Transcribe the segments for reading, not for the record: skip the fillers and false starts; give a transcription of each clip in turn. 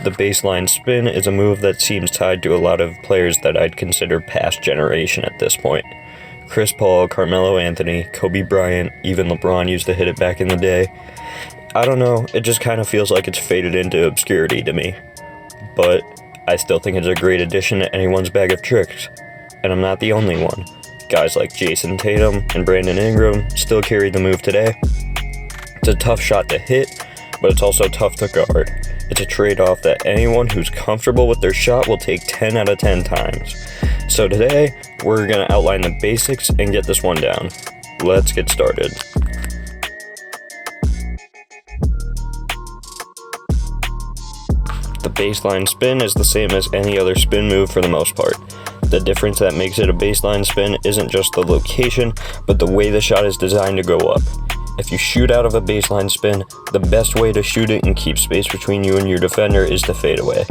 The baseline spin is a move that seems tied to a lot of players that I'd consider past generation at this point. Chris Paul, Carmelo Anthony, Kobe Bryant, even LeBron used to hit it back in the day. I don't know, it just kind of feels like it's faded into obscurity to me. But I still think it's a great addition to anyone's bag of tricks. And I'm not the only one. Guys like Jason Tatum and Brandon Ingram still carry the move today. It's a tough shot to hit, but it's also tough to guard. It's a trade-off that anyone who's comfortable with their shot will take 10 out of 10 times. So today, we're going to outline the basics and get this one down. Let's get started. The baseline spin is the same as any other spin move for the most part. The difference that makes it a baseline spin isn't just the location, but the way the shot is designed to go up. If you shoot out of a baseline spin, the best way to shoot it and keep space between you and your defender is to fade away.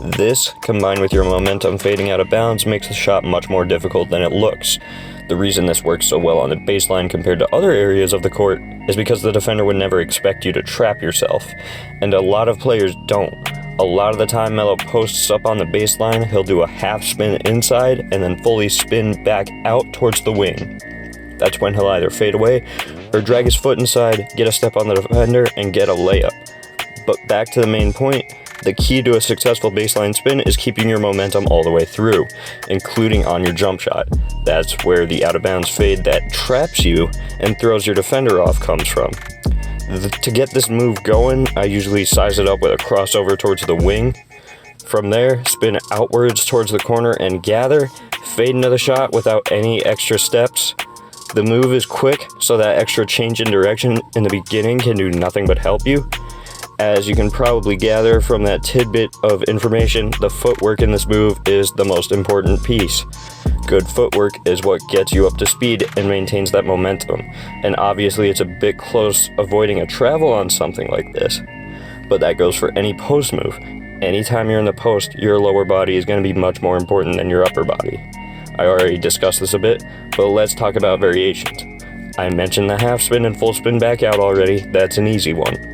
This, combined with your momentum fading out of bounds, makes the shot much more difficult than it looks. The reason this works so well on the baseline compared to other areas of the court is because the defender would never expect you to trap yourself, and a lot of players don't. A lot of the time Melo posts up on the baseline, he'll do a half spin inside and then fully spin back out towards the wing. That's when he'll either fade away or drag his foot inside, get a step on the defender, and get a layup. But back to the main point, the key to a successful baseline spin is keeping your momentum all the way through, including on your jump shot. That's where the out-of-bounds fade that traps you and throws your defender off comes from. To get this move going, I usually size it up with a crossover towards the wing. From there, spin outwards towards the corner and gather, fade into the shot without any extra steps. The move is quick, so that extra change in direction in the beginning can do nothing but help you. As you can probably gather from that tidbit of information, the footwork in this move is the most important piece. Good footwork is what gets you up to speed and maintains that momentum, and obviously it's a bit close avoiding a travel on something like this. But that goes for any post move. Anytime you're in the post, your lower body is going to be much more important than your upper body. I already discussed this a bit, but let's talk about variations. I mentioned the half spin and full spin back out already, that's an easy one.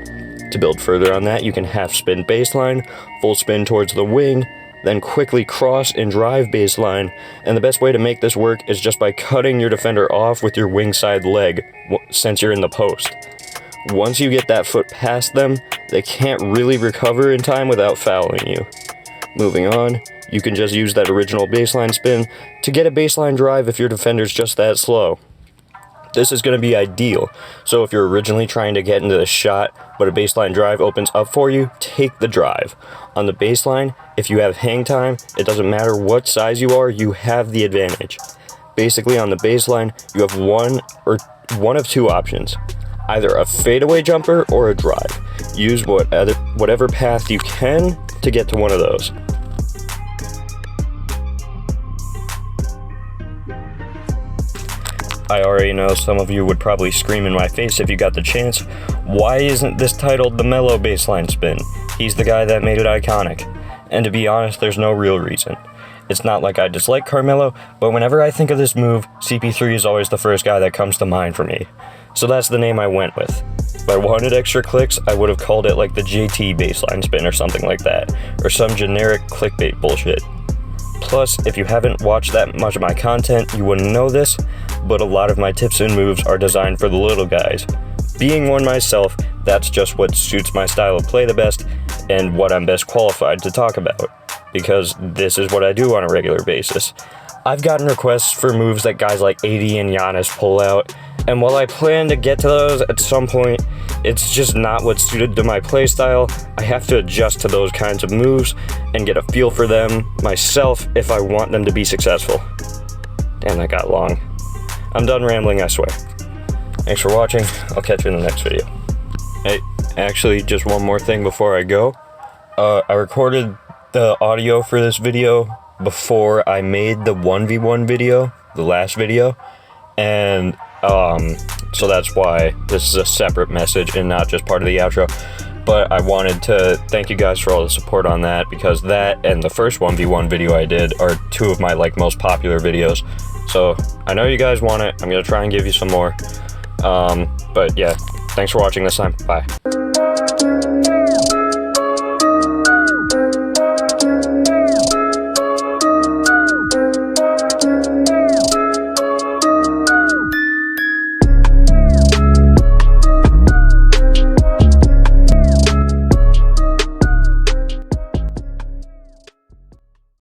To build further on that, you can half spin baseline, full spin towards the wing, then quickly cross and drive baseline, and the best way to make this work is just by cutting your defender off with your wing side leg since you're in the post. Once you get that foot past them, they can't really recover in time without fouling you. Moving on, you can just use that original baseline spin to get a baseline drive if your defender's just that slow. This is going to be ideal, so if you're originally trying to get into the shot, but a baseline drive opens up for you, take the drive. On the baseline, if you have hang time, it doesn't matter what size you are, you have the advantage. Basically, on the baseline, you have one of two options. Either a fadeaway jumper or a drive. Use whatever path you can to get to one of those. I already know some of you would probably scream in my face if you got the chance. Why isn't this titled the Melo baseline spin? He's the guy that made it iconic. And to be honest, there's no real reason. It's not like I dislike Carmelo, but whenever I think of this move, CP3 is always the first guy that comes to mind for me. So that's the name I went with. If I wanted extra clicks, I would have called it like the JT baseline spin or something like that, or some generic clickbait bullshit. Plus, if you haven't watched that much of my content, you wouldn't know this, but a lot of my tips and moves are designed for the little guys. Being one myself, that's just what suits my style of play the best and what I'm best qualified to talk about, because this is what I do on a regular basis. I've gotten requests for moves that guys like AD and Giannis pull out, and while I plan to get to those at some point, it's just not what's suited to my playstyle. I have to adjust to those kinds of moves and get a feel for them myself if I want them to be successful. Damn, that got long. I'm done rambling, I swear. Thanks for watching. I'll catch you in the next video. Hey, actually, just one more thing before I go. I recorded the audio for this video before I made the 1v1 video, the last video, and so that's why this is a separate message and not just part of the outro. But I wanted to thank you guys for all the support on that, because that and the first 1v1 video I did are two of my most popular videos. So I know you guys want it. I'm gonna try and give you some more. But yeah, thanks for watching this time. Bye.